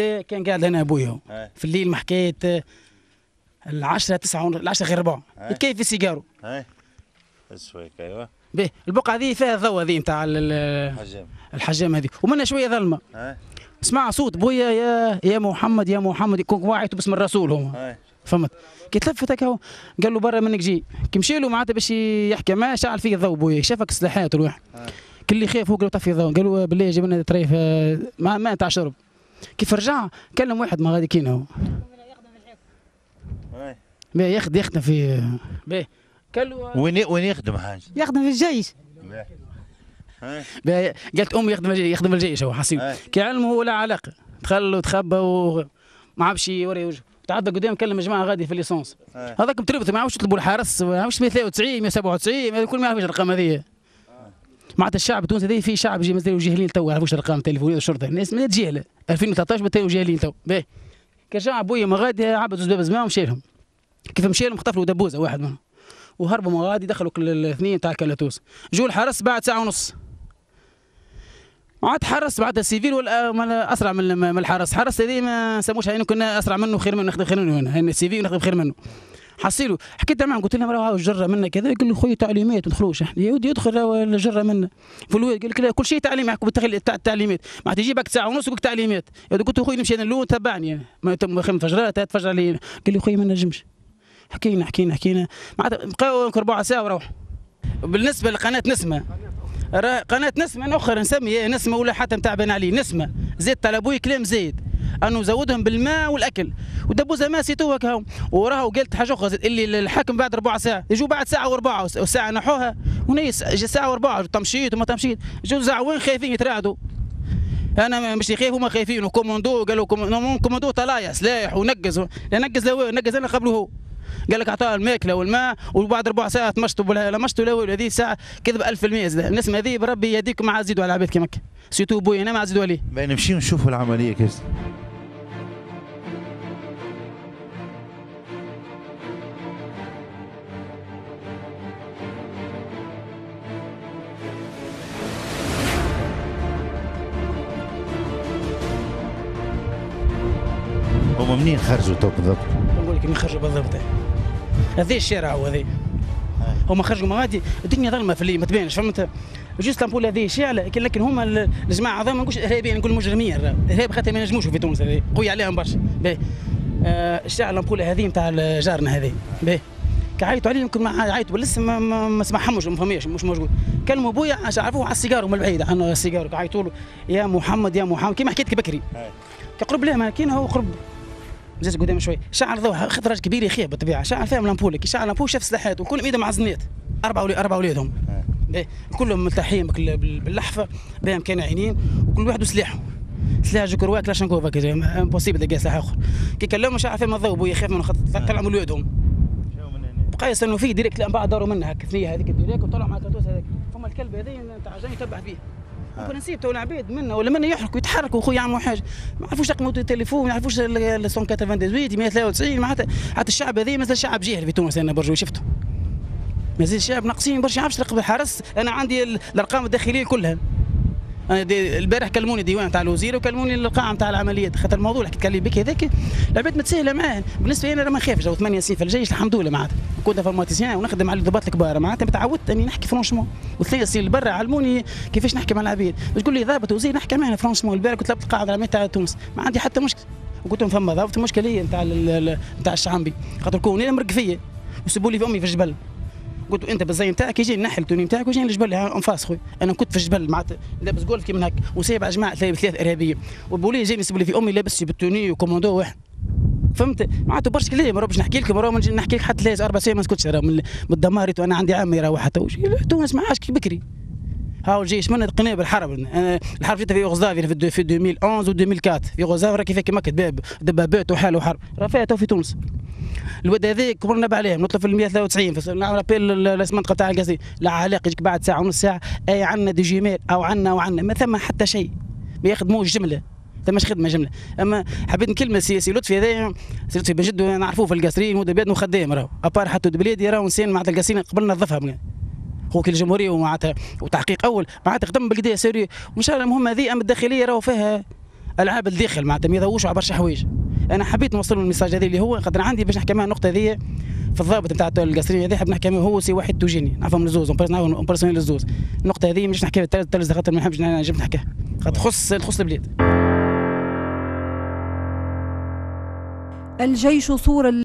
هذا كان قاعد هنا ابويا في الليل ما حكيت 10 9 10 غير 4 يتكيف في سيجارو. اسويك ايوه. باهي البقعه هذه فيها الضوء هذه نتاع الحجام هذه ومنها شويه ظلمه. سمع صوت بويا يا محمد يا محمد يكون واعيته باسم الرسول هو. فهمت؟ كي تلفت هكا قال له برا منك جي، كي مشي له معناتها باش يحكي ما شعل فيه الضوء بويا، شافك سلاحات الواحد. كل اللي خاف هو قال له طفي الضوء، قال له بالله جيب لنا تريف ماء تاع شرب. كيف رجع كلم واحد ما غادي كاين هو. باهي يخدم في باهي قال له وين يخدم حاجه؟ يخدم في الجيش. باهي قالت امي يخدم الجيش هو حسين. كي علمه هو لا علاقه، دخل وتخبى وما عرفش يوري وجهه. تعدى قدام كلم الجماعه غادي في الليسونس. هذاك متربط ما عرفوش يطلبوا الحرس، ما عرفوش 193 197 الكل ما يعرفش الارقام هذه. معناتها الشعب التونسي هذا في شعب مازالوا جاهلين تو ما يعرفوش الارقام التليفونيه الشرطه، الناس مازالت جاهله 2013 مازالوا جاهلين تو. باهي كان جا ابويا ما غادي عبد زوج باب زمان ومشى لهم. كيف مشى لهم خطف له دبوزه واحد منهم وهربوا ما غادي دخلوا كل الاثنين تاع كلاتوس. جو الحرس بعد ساعه ونص. عاد حرس بعد السيفيل ولا اسرع من الحرس، الحرس هذه ما سموش يعني كنا اسرع منه خير منه نخدم خير منه هنا، يعني السيفيل نخدم خير منه. حصيله حكيت معاه قلت له راه الجره منا كذا، قال لي خويا تعليمات ما تدخلوش احنا يا ودي يدخل الجره منا. قال لك كل شيء تعليم معكم التعليمات، ما تجيبك ساعه ونص وقلت تعليمات. قلت له خويا نمشي انا الاول تبعني ما تم فجرات تفجر علي. قال لي خويا ما نجمش. حكينا معناتها بقاو 4 ساعه وروحوا. بالنسبه لقناه نسمه قناه نسمه اخرى نسمي نسمه ولا حتى نتاع بن علي نسمه زيد طلبوي كلام زايد انه زودهم بالماء والاكل ودبوزها ما سيتوها هكا وراهو قالت حاجه اخرى اللي الحاكم بعد 4 ساعات يجوا بعد ساعه و4 وساعه نحوها ونيس ساعه و4 تمشيت وما تمشيت جو زعوين خايفين يتراعدوا. انا مش يخاف هما خايفين وكوموندو قالوا كوموندو طلايع سلاح ونقز نقز انا قبله هو قال لك اعطاه الماكله والماء وبعد 4 ساعات مشطوا مشطوا الاول هذه ساعه كذب 1000% الناس هذه بربي يديكم ما تزيدوا على العباد كيما هكا سيتو بويا انا ما تزيدوا عليه. نمشيو نشوفوا العمليه كيف. هما منين خرجوا تو بالضبط؟ نقول لك منين خرجوا بالضبط. هذا الشارع هو هذا. هما خرجوا ما غادي الدنيا ظلمه في الليل ما تبانش فهمت. جوست لامبول هذه شاعله لكن هما الجماعه هذوما ما نقولش ارهابيين نقول مجرمين ارهاب خاطر ما نجموش في تونس قوي عليهم برشا. باهي الشاعله لامبول هذه نتاع جارنا هذه باهي كعيطوا عليه يمكن ما عيطوا لسه ما سمعهمش ما فهميش مش موجود. كلموا بويا عشان عرفوه على السيجار من البعيد عنه السيجار عيطوا له يا محمد كيما حكيت لك بكري كقرب ليه ما كاين هو قرب جات قدام شوي شعل ضوء خاطر راجل كبير يخيب بالطبيعه شعل فيهم لامبول كي شعل لامبول شاف سلاحات وكلهم ايدهم معزنات 4 اولادهم كلهم ملتحين باللحفه باهم كانوا عينين وكل واحد وسلاحه سلاح جوكروا كلاشنكوف امبوسيبل تلقى سلاح اخر كي كلموا شعل فيهم الضوء بويا يخاف منه خاطر طلعوا من ولادهم بقى يستنوا فيه ديريكت لا من بعد داروا منها هكا ثنيه هذيك ديريكت وطلعوا مع الكاتوس هذاك فما الكلب هذا تاع جاي يتبع فيه ممكن نسيب تو العباد منا ولا منا يحركوا يتحركوا خويا يعملوا حاجه ما يعرفوش رقم التليفون ما يعرفوش 198 193 معناتها حتى الشعب هذا مازال شعب جاهل في تونس انا برجو شفته مازال الشعب ناقصين برشا يعرفش رقم الحرس. انا عندي الارقام الداخليه كلها انا البارح كلموني ديوان تاع الوزير وكلموني القاعه نتاع العمليات خاطر الموضوع اللي حكيت لك بك هذاك العباد متساهله معاه بالنسبه لي انا ما نخافش 8 سنين في الجيش الحمد لله معناتها كنت فورماتيسيان ونخدم على الضباط الكبار معناتها متعودت اني نحكي فرونشمون و3 سنين لبرا علموني كيفاش نحكي مع العباد تقول لي ضابط وزير نحكي معاه فرونشمون البارح كنت لبت القاعده العمليه تاع تونس ما عندي حتى مشكل وقلت لهم فما ضابط المشكله هي نتاع الشعبي خاطر كوني مرق فيا وسبوا لي في امي في الجبل قلت انت بالزي نتاعك يجي نحل التوني نتاعك ويجي الجبل انفاس خويا انا كنت في الجبل معناتها لابس جولف كيما هكا وسايب على جماعه 3 ارهابيين وبولي جاي يسبوا لي في امي لابس بالتوني وكوموندو واحد فهمت معناتها برشا كلام باش نحكي لكم نحكي لك حتى 4 سنين ما نسكتش من الدمار وانا عندي عمي راه حتى تونس ما عادش بكري هاو الجيش من قنابل الحرب الحرب جيتها في يوغوسلافيا في 2011 و 2004 في يوغوسلافيا كيف كيما كدباب دبابات وحال وحرب راه فيها تو في تونس الواد هذاك كبرنا عليهم نطلب في 193 نعمل ابيل المنطقه تاع القصيم لا علاقه يجيك بعد ساعه ونص ساعه اي عندنا دي جيميل او عندنا ما ثم حتى شيء ما يخدموش جمله ثماش خدمه جمله. اما حبيت نكلمه سي لطفي هذايا سي لطفي بجد نعرفوه في القصرين ودبياتنا خدام راهو ابار حتى بلادي راهو انسان معناتها القصرين قبل نظفها هو كي الجمهوريه ومعناتها وتحقيق اول معناتها خدم بالقضيه سوري وان شاء الله المهمه هذه اما الداخليه راهو فيها العاب الداخل معناتها ما يضووش على برشا حوايج. انا حبيت نوصل له الميساج هذا اللي هو خاطر عندي باش نحكي معاه النقطه هذه في الضابط نتاع القصريه هذه، حاب نحكي معاه هو سي واحد توجيني نعرفهم الزوز اون بيرسونيل الزوز. النقطه هذه مش نحكيها بالتلفزه خاطر ما نحبش نجم نحكيها خاطر تخص البلاد. الجيش صورة